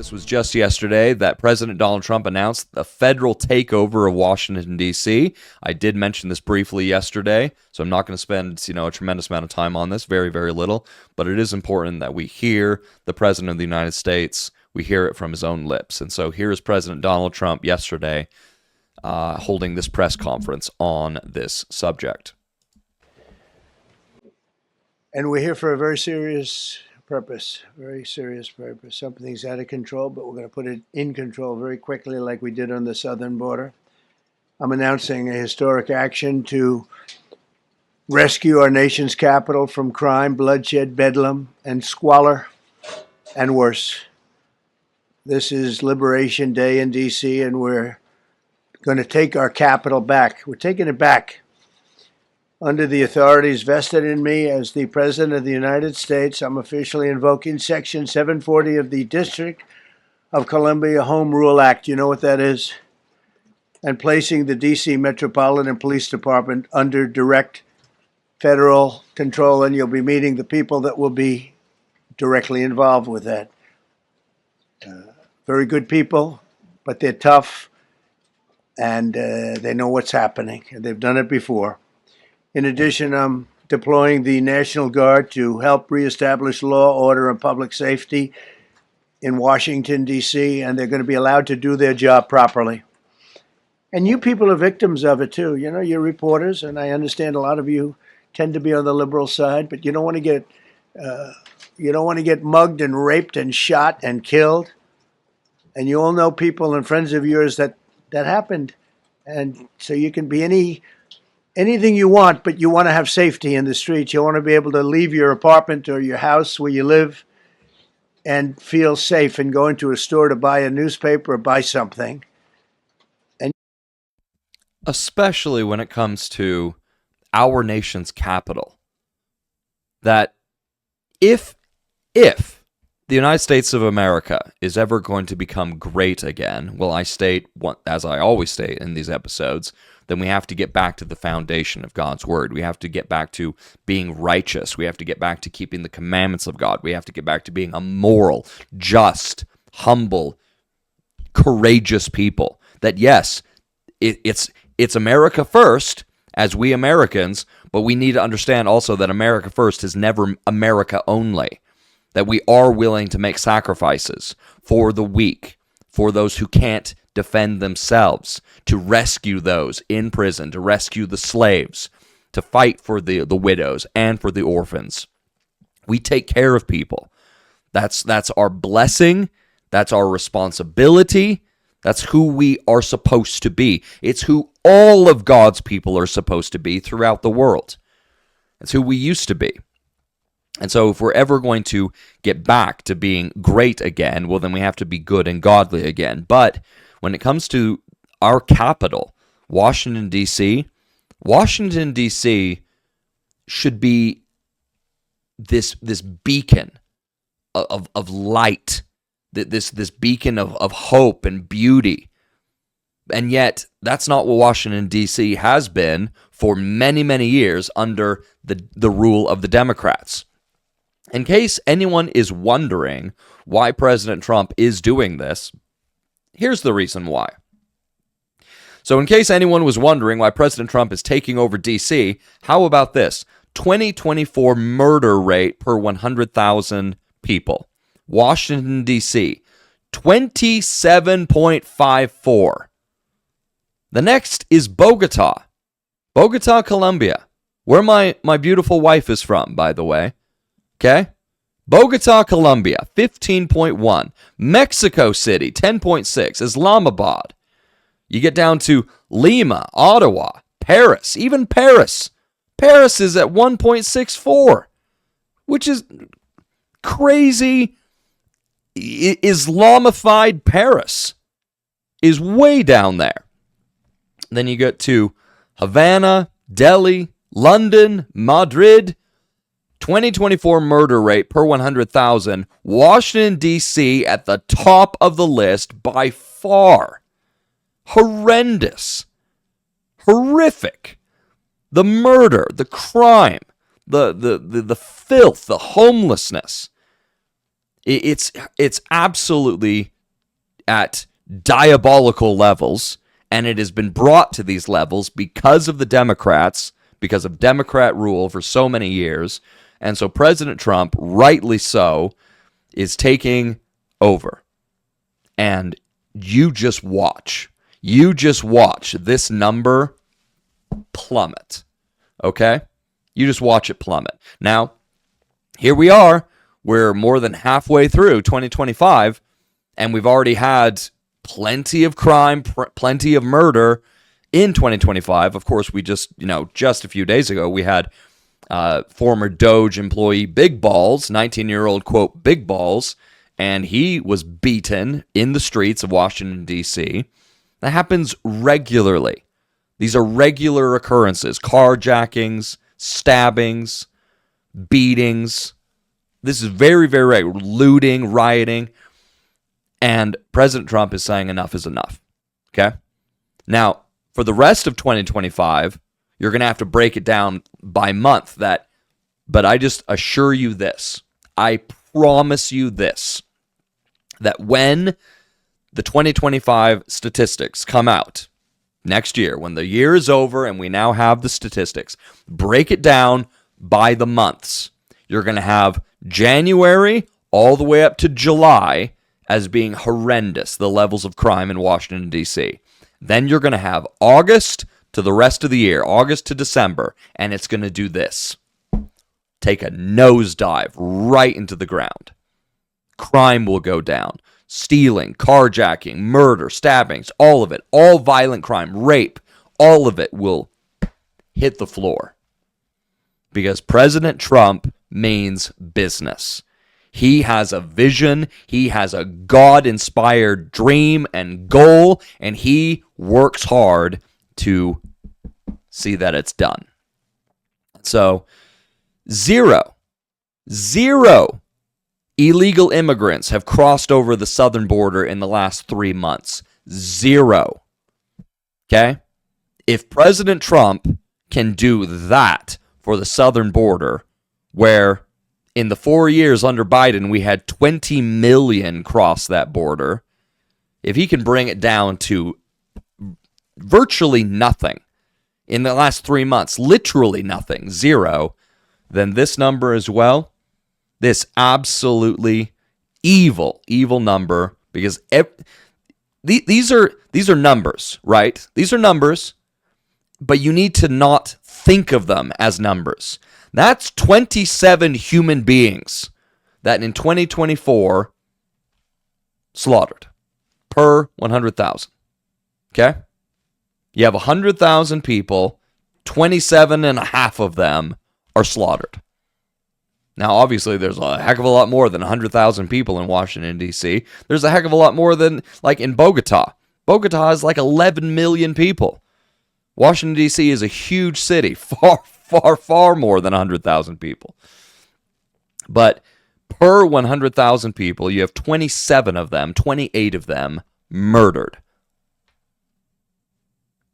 This was just yesterday that President Donald Trump announced the federal takeover of Washington, D.C. I did mention this briefly yesterday, so I'm not going to spend a tremendous amount of time on this, very, very little, but it is important that we hear the President of the United States, we hear it from his own lips. And so here is President Donald Trump yesterday holding this press conference on this subject. And we're here for a very serious purpose, Something's out of control, but we're going to put it in control very quickly like we did on the southern border. I'm announcing a historic action to rescue our nation's capital from crime, bloodshed, bedlam, and squalor, and worse. This is Liberation Day in D.C., and we're going to take our capital back. We're taking it back. Under the authorities vested in me as the President of the United States, I'm officially invoking Section 740 of the District of Columbia Home Rule Act. You know what that is? And placing the D.C. Metropolitan Police Department under direct federal control, and you'll be meeting the people that will be directly involved with that. Very good people, but they're tough, and they know what's happening, and they've done it before. In addition, I'm deploying the National Guard to help reestablish law, order, and public safety in Washington, D.C., and they're going to be allowed to do their job properly. And you people are victims of it, too. You know, you're reporters, and I understand a lot of you tend to be on the liberal side, but you don't want to get mugged and raped and shot and killed. And you all know people and friends of yours that happened. And so you can be anything you want, but you want to have safety in the streets. You want to be able to leave your apartment or your house where you live and feel safe and go into a store to buy a newspaper or buy something. And especially when it comes to our nation's capital, that if the United States of America is ever going to become great again, well, I state, as I always state in these episodes, then we have to get back to the foundation of God's Word. We have to get back to being righteous. We have to get back to keeping the commandments of God. We have to get back to being a moral, just, humble, courageous people. That yes, it's America first, as we Americans, but we need to understand also that America first is never America only. That we are willing to make sacrifices for the weak, for those who can't defend themselves, to rescue those in prison, to rescue the slaves, to fight for the widows and for the orphans. We take care of people. That's our blessing. That's our responsibility. That's who we are supposed to be. It's who all of God's people are supposed to be throughout the world. It's who we used to be. And so if we're ever going to get back to being great again, well, then we have to be good and godly again. But when it comes to our capital, Washington, D.C., should be this beacon of light, this beacon of hope and beauty. And yet, that's not what Washington, D.C. has been for many, many years under the rule of the Democrats. In case anyone is wondering why President Trump is doing this, here's the reason why. So in case anyone was wondering why President Trump is taking over D.C., how about this? 2024 murder rate per 100,000 people. Washington, D.C., 27.54. The next is Bogota, Colombia, where my beautiful wife is from, by the way. Okay? Bogota, Colombia, 15.1. Mexico City, 10.6. Islamabad. You get down to Lima, Ottawa, Paris, even Paris. Paris is at 1.64, which is crazy. Islamified Paris is way down there. Then you get to Havana, Delhi, London, Madrid. 2024 murder rate per 100,000. Washington, D.C. at the top of the list by far. Horrendous. Horrific. The murder, the crime, the filth, the homelessness. It's absolutely at diabolical levels, and it has been brought to these levels because of the Democrats, because of Democrat rule for so many years. And so President Trump, rightly so, is taking over. And you just watch. You just watch this number plummet. Okay? You just watch it plummet. Now, here we are. We're more than halfway through 2025, and we've already had plenty of crime, plenty of murder in 2025. Of course, we just a few days ago, we had former Doge employee Big Balls, 19-year-old, quote, Big Balls, and he was beaten in the streets of Washington, D.C. That happens regularly. These are regular occurrences. Carjackings, stabbings, beatings. This is very, very regular. Looting, rioting. And President Trump is saying enough is enough. Okay? Now, for the rest of 2025, you're going to have to break it down by month. But I just assure you this. I promise you this. That when the 2025 statistics come out next year, when the year is over and we now have the statistics, break it down by the months. You're going to have January all the way up to July as being horrendous, the levels of crime in Washington, D.C. Then you're going to have August to the rest of the year, August to December, and it's going to do this. Take a nosedive right into the ground. Crime will go down. Stealing, carjacking, murder, stabbings, all of it, all violent crime, rape, all of it will hit the floor. Because President Trump means business. He has a vision, he has a God-inspired dream and goal, and he works hard to see that it's done. So, zero illegal immigrants have crossed over the southern border in the last 3 months. Zero. Okay? If President Trump can do that for the southern border, where in the 4 years under Biden we had 20 million cross that border, if he can bring it down to virtually nothing in the last 3 months, literally nothing, zero, then this number as well, this absolutely evil number, because these are numbers, right? These are numbers, but you need to not think of them as numbers. That's 27 human beings that in 2024 slaughtered per 100,000. Okay? You have 100,000 people, 27 and a half of them are slaughtered. Now, obviously, there's a heck of a lot more than 100,000 people in Washington, D.C. There's a heck of a lot more than, like, in Bogota. Bogota is like 11 million people. Washington, D.C. is a huge city, far more than 100,000 people. But per 100,000 people, you have 27 of them, 28 of them murdered.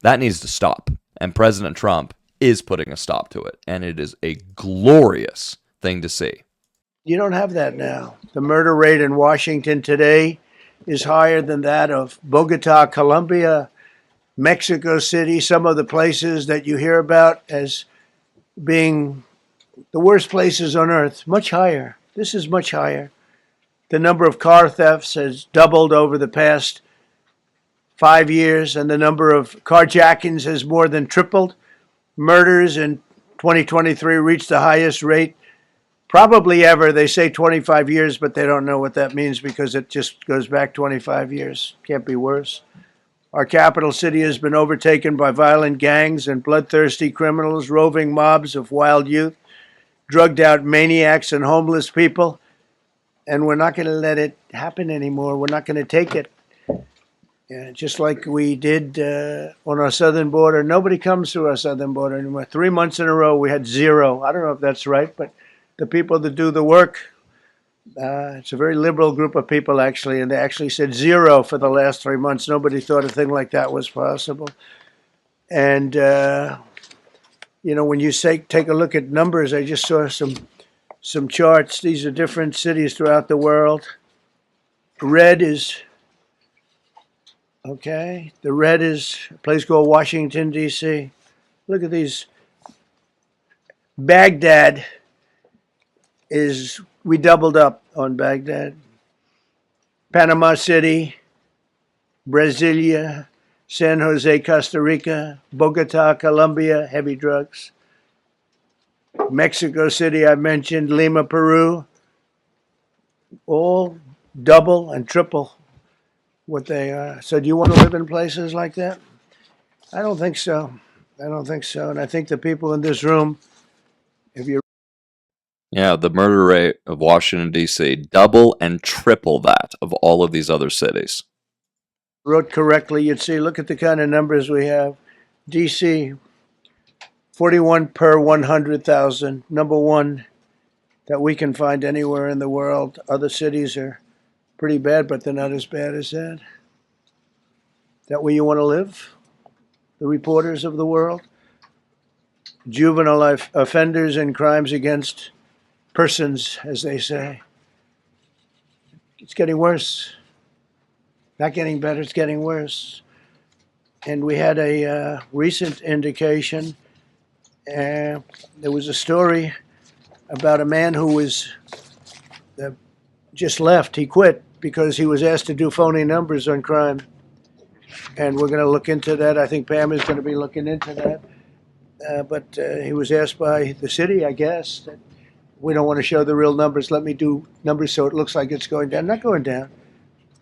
That needs to stop. And President Trump is putting a stop to it. And it is a glorious thing to see. You don't have that now. The murder rate in Washington today is higher than that of Bogota, Colombia, Mexico City, some of the places that you hear about as being the worst places on earth, much higher. This is much higher. The number of car thefts has doubled over the past 5 years, and the number of carjackings has more than tripled. Murders in 2023 reached the highest rate probably ever. They say 25 years, but they don't know what that means because it just goes back 25 years. Can't be worse. Our capital city has been overtaken by violent gangs and bloodthirsty criminals, roving mobs of wild youth, drugged out maniacs and homeless people. And we're not going to let it happen anymore. We're not going to take it. Just like we did on our southern border. Nobody comes through our southern border anymore. 3 months in a row, we had zero. I don't know if that's right, but the people that do the work, it's a very liberal group of people, actually, and they actually said zero for the last 3 months. Nobody thought a thing like that was possible. And, when you take a look at numbers, I just saw some charts. These are different cities throughout the world. Red is Okay. The red is a place called Washington, D.C. Look at these. Baghdad we doubled up on Baghdad. Panama City, Brasilia, San Jose, Costa Rica, Bogota, Colombia, heavy drugs. Mexico City, I mentioned, Lima, Peru, all double and triple what they are. So, do you want to live in places like that? I don't think so. I don't think so. And I think the people in this room, if you Yeah, the murder rate of Washington, D.C., double and triple that of all of these other cities. wrote correctly, you'd see, look at the kind of numbers we have. DC, 41 per 100,000, number one that we can find anywhere in the world. Other cities are pretty bad, but they're not as bad as that. That where you want to live? The reporters of the world? Juvenile offenders and crimes against persons, as they say. It's getting worse. Not getting better, it's getting worse. And we had a recent indication. There was a story about a man who was just left. He quit because he was asked to do phony numbers on crime. And we're going to look into that. I think Pam is going to be looking into that. But he was asked by the city, I guess, that we don't want to show the real numbers. Let me do numbers so it looks like it's going down. Not going down.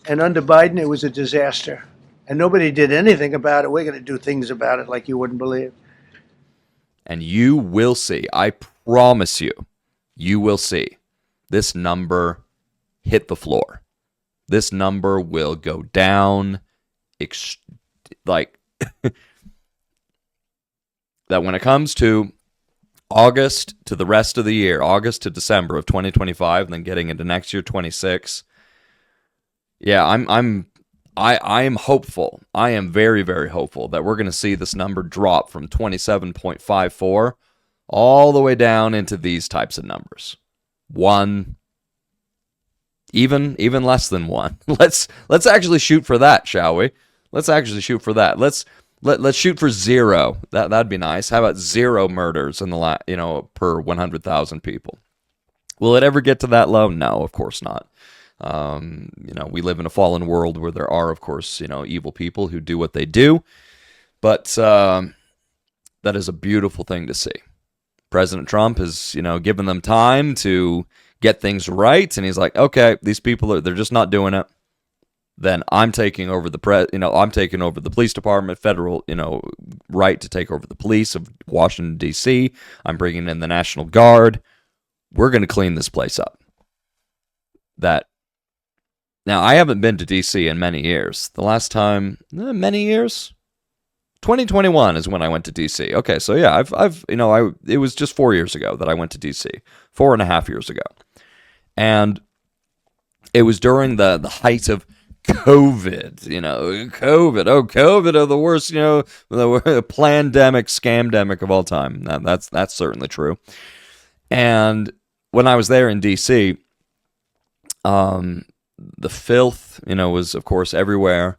And under Biden, it was a disaster. And nobody did anything about it. We're going to do things about it like you wouldn't believe. And you will see, I promise you, you will see this number hit the floor. This number will go down like that when it comes to August to the rest of the year, August to December of 2025, and then getting into next year, 26. Yeah, I am hopeful. I am very, very hopeful that we're going to see this number drop from 27.54 all the way down into these types of numbers. One, even less than one. Let's actually shoot for that, shall we? Let's actually shoot for that. Let's shoot for zero. That'd be nice. How about zero murders in the per 100,000 people? Will it ever get to that low? No, of course not. We live in a fallen world where there are, of course, evil people who do what they do. But that is a beautiful thing to see. President Trump has, given them time to get things right, and he's like, okay, these people they're just not doing it. Then I'm taking over I'm taking over the police department, federal, right to take over the police of Washington, D.C. I'm bringing in the National Guard. We're going to clean this place up. Now, I haven't been to D.C. in many years. The last time, many years? 2021 is when I went to D.C. Okay, so yeah, it was just 4 years ago that I went to D.C. 4.5 years ago. And it was during the height of COVID, COVID. Oh, COVID are the worst, the pandemic, scamdemic of all time. That's certainly true. And when I was there in D.C., the filth, was of course everywhere,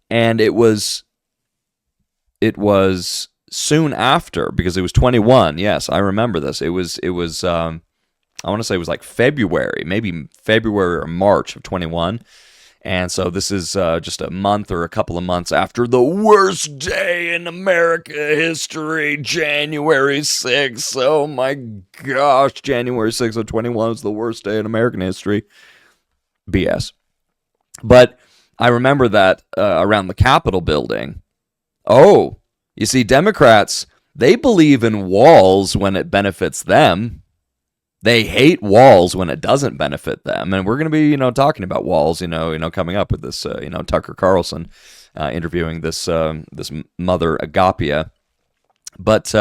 and it was soon after, because it was 21. Yes, I remember this. It was I want to say it was like February, maybe February or March of 21. And so this is just a month or a couple of months after the worst day in America history, January 6th. Oh my gosh, January 6th of 21 was the worst day in American history. BS. But I remember that around the Capitol building. Oh, you see, Democrats, they believe in walls when it benefits them. They hate walls when it doesn't benefit them. And we're going to be, talking about walls, coming up with this, Tucker Carlson interviewing this mother Agapia. But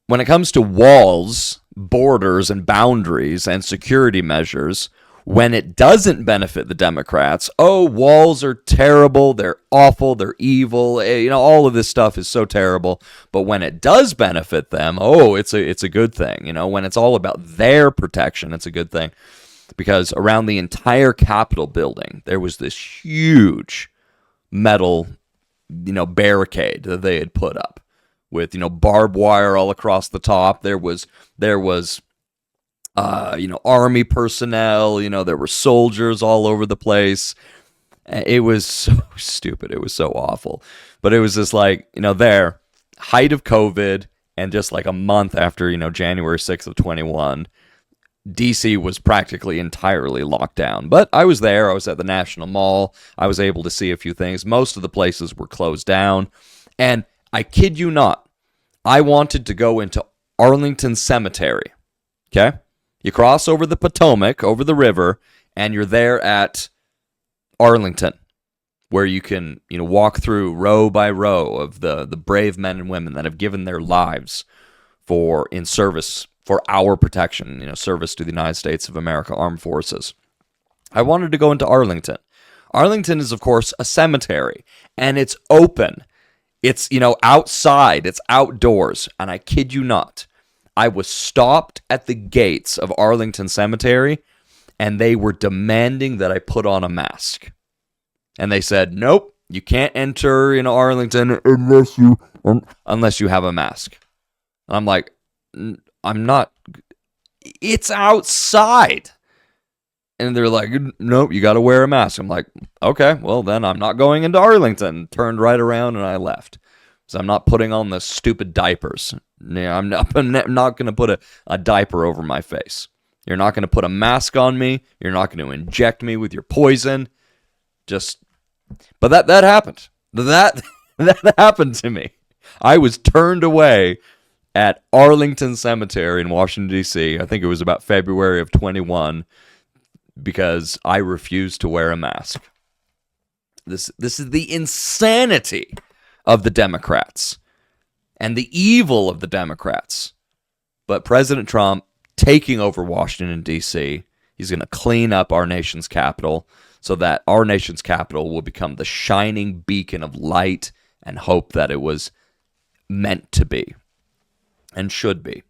when it comes to walls, borders, and boundaries and security measures, when it doesn't benefit the Democrats, walls are terrible, they're awful, they're evil, all of this stuff is so terrible. But when it does benefit them, it's a good thing. When it's all about their protection, it's a good thing. Because around the entire Capitol building, there was this huge metal, barricade that they had put up with, barbed wire all across the top. There was army personnel, there were soldiers all over the place. It was so stupid. It was so awful. But it was just like, there, height of COVID, and just like a month after, January 6th of 21, DC was practically entirely locked down. But I was there. I was at the National Mall. I was able to see a few things. Most of the places were closed down. And I kid you not, I wanted to go into Arlington Cemetery. Okay? You cross over the Potomac, over the river, and you're there at Arlington, where you can, walk through row by row of the brave men and women that have given their lives in service for our protection, service to the United States of America Armed Forces. I wanted to go into Arlington. Arlington is, of course, a cemetery, and it's open. It's, outside. It's outdoors. And I kid you not, I was stopped at the gates of Arlington Cemetery, and they were demanding that I put on a mask. And they said, nope, you can't enter Arlington unless you have a mask. And I'm like, I'm not. It's outside. And they're like, nope, you got to wear a mask. I'm like, okay, well, then I'm not going into Arlington. Turned right around and I left. So I'm not putting on the stupid diapers. I'm not going to put a diaper over my face. You're not going to put a mask on me. You're not going to inject me with your poison. But that happened. That happened to me. I was turned away at Arlington Cemetery in Washington, D.C. I think it was about February of 21 because I refused to wear a mask. This is the insanity of the Democrats and the evil of the Democrats. But President Trump taking over Washington, D.C., he's going to clean up our nation's capital so that our nation's capital will become the shining beacon of light and hope that it was meant to be and should be.